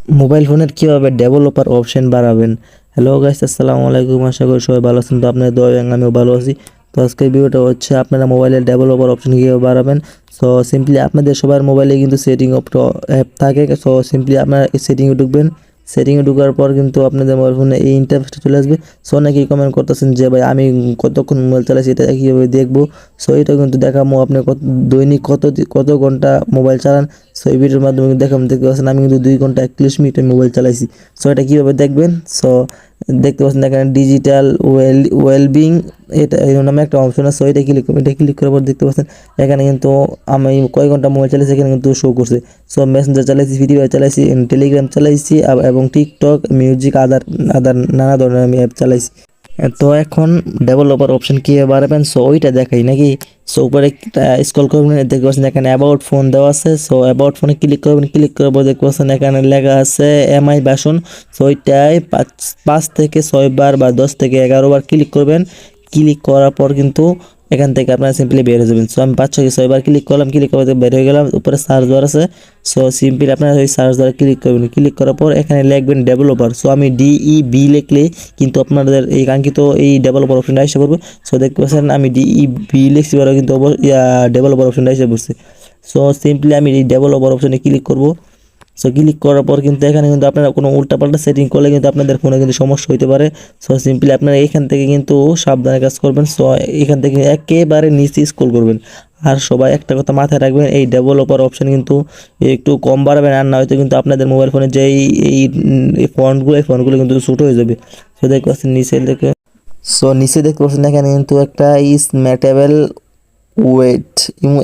Mobile ফোনের কীভাবে developer option বাড়াবেন। হ্যালো গাইস, আসসালামু আলাইকুম। আশা করি সবাই ভালো আছেন। তো আপনাদের দোয়া এবং আমিও ভালো আছি। তো আজকের ভিডিওটা হচ্ছে আপনারা মোবাইলের ডেভেলপার অপশন কীভাবে বাড়াবেন। সো সিম্পলি আপনাদের সবার মোবাইলে কিন্তু সেটিং অ্যাপ থাকে। সো সিম্পলি আপনারা এই সেটিংয়ে ঢুকবেন। সেটিংয়ে ঢোকার পর কিন্তু আপনাদের মোবাইল ফোনে এই ইন্টারফেসটা চলে আসবে। সো অনেকেই কমেন্ট করতেছেন যে ভাই আমি কতক্ষণ মোবাইল চালাইছি এটা কীভাবে দেখবো। সো এটা কিন্তু দেখাবো আপনি দৈনিক কত ঘন্টা মোবাইল চালান। সো এই ভিডিওর মাধ্যমে দেখতে পাচ্ছেন আমি কিন্তু 2 ঘন্টা 41 মিনিট মোবাইল চালাইছি। সো এটা কীভাবে দেখবেন। সো দেখতে পাচ্ছেন এখানে ডিজিটাল ওয়েলবিং এটা এই নামে একটা অপশন আছে। সো এটা ক্লিক করার পর দেখতে পাচ্ছেন এখানে কিন্তু আমি কয় ঘন্টা মোবাইল চালাইছি এখানে কিন্তু শো করছে। সো মেসেঞ্জার চালাইছি, ভিডিও চালাইছি, টেলিগ্রাম চালাইছি এবং টিকটক, মিউজিক, আদার আদার নানা ধরনের আমি অ্যাপ চালাইছি। তো এখন ডেভেলপার অপশন কীভাবে বাড়াবেন সো ওইটা দেখাই নাকি। সো উপরে স্ক্রল করবেন, দেখতে পাচ্ছেন এখানে অ্যাবাউট ফোন দেওয়া আছে। সো অ্যাবাউট ফোনে ক্লিক করবেন, ক্লিক করার পর দেখতে পাচ্ছেন এখানে লেখা আছে এমআই ভার্সন। সো ওইটায় 5 থেকে 6 বার বা 10 থেকে 11 বার ক্লিক করবেন। ক্লিক করার পর কিন্তু এখান থেকে আপনারা সিম্পলি বের হয়ে যাবেন। সো আমি 5 থেকে 6 বার ক্লিক করলাম, ক্লিক করার বের হয়ে গেলাম। উপরে সার্চ বার আছে। সো সিম্পলি আপনারা ওই সার্চ বারে ক্লিক করবেন, ক্লিক করার পর এখানে লিখবেন ডেভেলপার। সো আমি DEB লিখলে কিন্তু আপনাদের এই কাঙ্ক্ষিত এই ডেভেলপার অপশনটা এসে পড়বে। সো দেখতে পাচ্ছেন আমি DEB লিখছি পরে কিন্তু ডেভেলপার অপশনটা এসে পড়ছে। সো সিম্পলি আমি এই ডেভেলপার অপশনে ক্লিক করব। সো ক্লিক করার পর কিন্তু এখানে কিন্তু আপনারা কোনো উল্টাপাল্টা সেটিং করলে কিন্তু আপনাদের ফোনে কিন্তু সমস্যা হতে পারে। সো সিম্পলি আপনারা এখান থেকে কিন্তু সাবধানে কাজ করবেন। সো এখান থেকে একেবারে নিচে স্ক্রল করবেন। আর সবাই একটা কথা মাথায় রাখবেন, এই ডেভেলপার অপশন কিন্তু একটু কম বাড়াবেন, আর না হয়তো কিন্তু আপনাদের মোবাইল ফোনে যে এই ফন্টগুলো কিন্তু ছোটো হয়ে যাবে। সো দেখতে পাচ্ছেন নিচে দেখতে পাচ্ছেন এখানে কিন্তু একটা ম্যাটেবল ওয়েট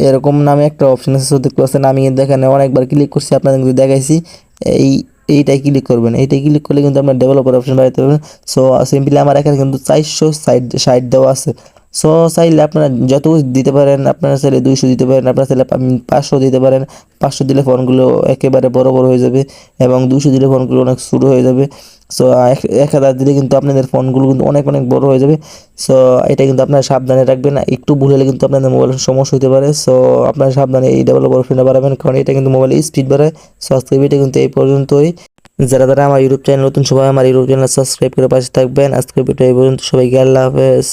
এরকম নামে একটা অপশন আছে। সো দেখতে পাচ্ছেন আমি কিন্তু এখানে অনেকবার ক্লিক করছি, আপনাদের কিন্তু দেখাইছি। এই এইটাই ক্লিক করবেন। এইটাই ক্লিক করলে কিন্তু আপনার ডেভেলপার অপশন বাড়াতে পারবেন। সো সিম্পলি আমার এখানে কিন্তু 460 দেওয়া আছে। সো চাইলে আপনারা যত দিতে পারেন, আপনারা চাইলে 200 দিতে পারেন, আপনারা চাইলে 500 দিতে পারেন। 500 দিলে ফোনগুলো একেবারে বড় বড় হয়ে যাবে এবং 200 দিলে ফোনগুলো অনেক ছোটো হয়ে যাবে। সো 1000 দিলে কিন্তু আপনাদের ফোনগুলো কিন্তু অনেক অনেক বড় হয়ে যাবে। সো এটা কিন্তু আপনারা সাবধানে রাখবেন, একটু ভুল হলে কিন্তু আপনাদের মোবাইলের সমস্যা হতে পারে। সো আপনারা সাবধানে এই ডেভেলপার অপশনটা বাড়াবেন, কারণ এটা কিন্তু মোবাইলের স্পিড বাড়ায়। সো আজকের ভিডিও কিন্তু এই পর্যন্তই। যারা যারা আমার ইউটিউব চ্যানেল নতুন, সবাই আমার ইউটিউব চ্যানেল সাবস্ক্রাইব করে পাশে থাকবেন। আজকের ভিডিও এই পর্যন্ত, সবাইকে আল্লাহ হাফেজ।